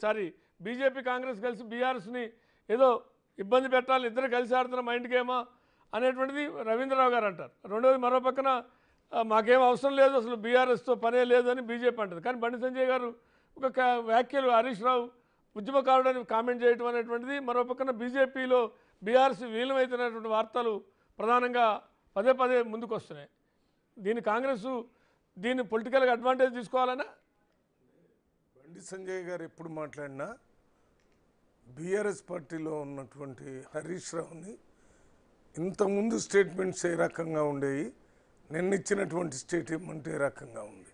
Sorry BJP Congress కలిసి బీఆర్ఎస్ని ఏదో ఇబ్బంది పెట్టాలి, ఇద్దరు కలిసి ఆడుతున్న మైండ్ గేమా అనేటువంటిది రవీంద్రరావు గారు అంటారు. రెండోది మరో పక్కన మాకేం అవసరం లేదు, అసలు బీఆర్ఎస్తో పనే లేదు అని బీజేపీ అంటారు. కానీ బండి సంజయ్ గారు ఒక వ్యాఖ్యలు హరీష్ రావు ఉద్యమకారుడని కామెంట్ చేయడం అనేటువంటిది, మరో పక్కన బీజేపీలో బీఆర్ఎస్ విలీనమవుతున్నటువంటి వార్తలు ప్రధానంగా పదే పదే ముందుకు వస్తున్నాయి. దీన్ని పొలిటికల్గా అడ్వాంటేజ్ తీసుకోవాలన్నా బండి సంజయ్ గారు ఎప్పుడు మాట్లాడినా బీఆర్ఎస్ పార్టీలో ఉన్నటువంటి హరీష్ రావుని ఇంతకుముందు స్టేట్మెంట్స్ ఏ రకంగా ఉండేవి, నిన్న ఇచ్చినటువంటి స్టేట్మెంట్ ఏ రకంగా ఉంది.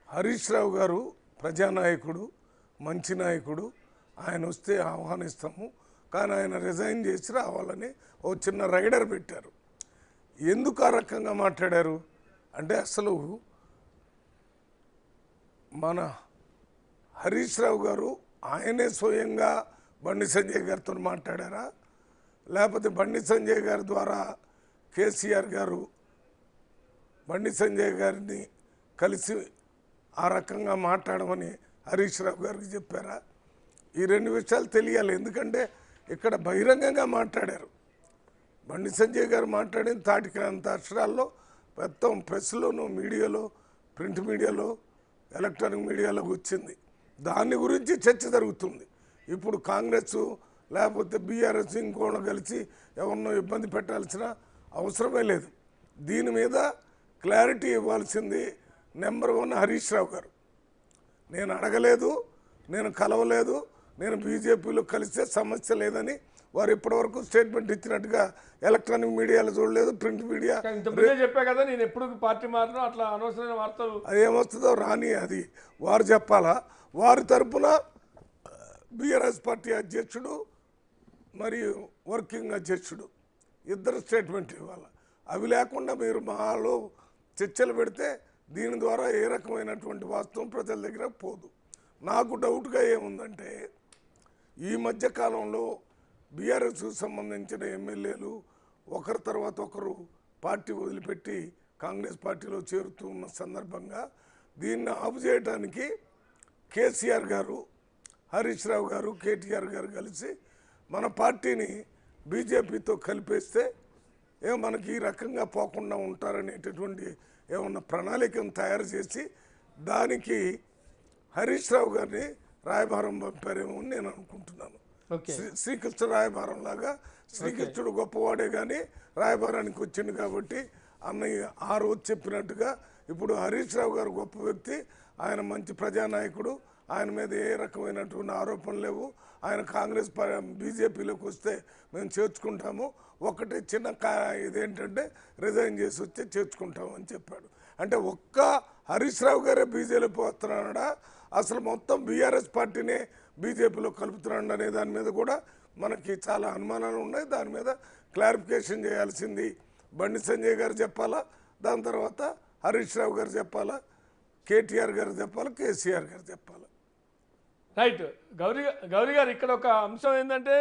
హరీష్ రావు గారు ప్రజానాయకుడు, మంచి నాయకుడు, ఆయన వస్తే ఆహ్వానిస్తాము, కానీ ఆయన రిజైన్ చేసి రావాలని ఓ చిన్న రైడర్ పెట్టారు. ఎందుకు ఆ రకంగా మాట్లాడారు అంటే అసలు మన హరీష్ రావు గారు ఆయనే స్వయంగా బండి సంజయ్ గారితో మాట్లాడారా, లేకపోతే బండి సంజయ్ గారి ద్వారా కేసీఆర్ గారు బండి సంజయ్ గారిని కలిసి ఆ రకంగా మాట్లాడమని హరీష్ రావు గారికి చెప్పారా? ఈ రెండు విషయాలు తెలియాలి. ఎందుకంటే ఇక్కడ బహిరంగంగా మాట్లాడారు. బండి సంజయ్ గారు మాట్లాడిన తాటికంత అక్షరాల్లో మొత్తం ప్రెస్లోను, మీడియాలో, ప్రింట్ మీడియాలో, ఎలక్ట్రానిక్ మీడియాలోకి వచ్చింది. దాని గురించి చర్చ జరుగుతుంది. ఇప్పుడు కాంగ్రెస్ లేకపోతే బీఆర్ఎస్ ఇంకోళ్ళు కలిసి ఎవరినో ఇబ్బంది పెట్టాల్సిన అవసరమే లేదు. దీని మీద క్లారిటీ ఇవ్వాల్సింది నెంబర్ 1 హరీష్ రావు గారు. నేను అడగలేదు, నేను కలవలేదు, నేను బీజేపీలో కలిస్తే సమస్య లేదని వారు ఇప్పటివరకు స్టేట్మెంట్ ఇచ్చినట్టుగా ఎలక్ట్రానిక్ మీడియాలో చూడలేదు, ప్రింట్ మీడియా చెప్పా కదా నేను ఎప్పుడు పార్టీ మారినా అట్లా అనవసరమైన వార్తలు అదేమొస్తుందో రాని అది వారు చెప్పాలా. వారి తరపున బీఆర్ఎస్ పార్టీ అధ్యక్షుడు మరియు వర్కింగ్ అధ్యక్షుడు ఇద్దరు స్టేట్మెంట్లు ఇవ్వాలి. అవి లేకుండా మీరు మాలో చర్చలు పెడితే దీని ద్వారా ఏ రకమైనటువంటి వాస్తవం ప్రజల దగ్గర పోదు. నాకు డౌట్గా ఏముందంటే ఈ మధ్య కాలంలో బీఆర్ఎస్కు సంబంధించిన ఎమ్మెల్యేలు ఒకరి తర్వాత ఒకరు పార్టీ వదిలిపెట్టి కాంగ్రెస్ పార్టీలో చేరుతూ ఉన్న సందర్భంగా దీన్ని ఆపు చేయడానికి కేసీఆర్ గారు, హరీష్ రావు గారు, కేటీఆర్ గారు కలిసి మన పార్టీని బీజేపీతో కలిపేస్తే మనకి ఈ రకంగా పోకుండా ఉంటారనేటటువంటి ఏమన్నా ప్రణాళికను తయారు చేసి దానికి హరీష్ రావు గారిని రాయబారం పంపారేమో అని నేను అనుకుంటున్నాను. శ్రీకృష్ణ రాయబారం లాగా శ్రీకృష్ణుడు గొప్పవాడే కానీ రాయబారానికి వచ్చింది కాబట్టి అన్నయ్య ఆ రోజు చెప్పినట్టుగా ఇప్పుడు హరీష్ రావు గారు గొప్ప వ్యక్తి, ఆయన మంచి ప్రజానాయకుడు, ఆయన మీద ఏ రకమైనటువంటి ఆరోపణలు లేవు, ఆయన కాంగ్రెస్ బీజేపీలోకి వస్తే మేము చేర్చుకుంటాము, ఒకటి చిన్న ఇదేంటంటే రిజైన్ చేసి వస్తే చేర్చుకుంటాము అని చెప్పాడు. అంటే ఒక్క హరీష్ రావు గారే బీజేపీలోకి వస్తున్నాడా, అసలు మొత్తం బీఆర్ఎస్ పార్టీనే బీజేపీలో కలుపుతున్నాడు అనే దాని మీద కూడా మనకి చాలా అనుమానాలు ఉన్నాయి. దాని మీద క్లారిఫికేషన్ చేయాల్సింది బండి సంజయ్ గారు చెప్పాలా, దాని తర్వాత హరీష్ రావు గారు చెప్పాలా, కేటీఆర్ గారు చెప్పాలా, కేసీఆర్ గారు చెప్పాలా. రైట్. గౌరీ గారు ఇక్కడ ఒక అంశం ఏంటంటే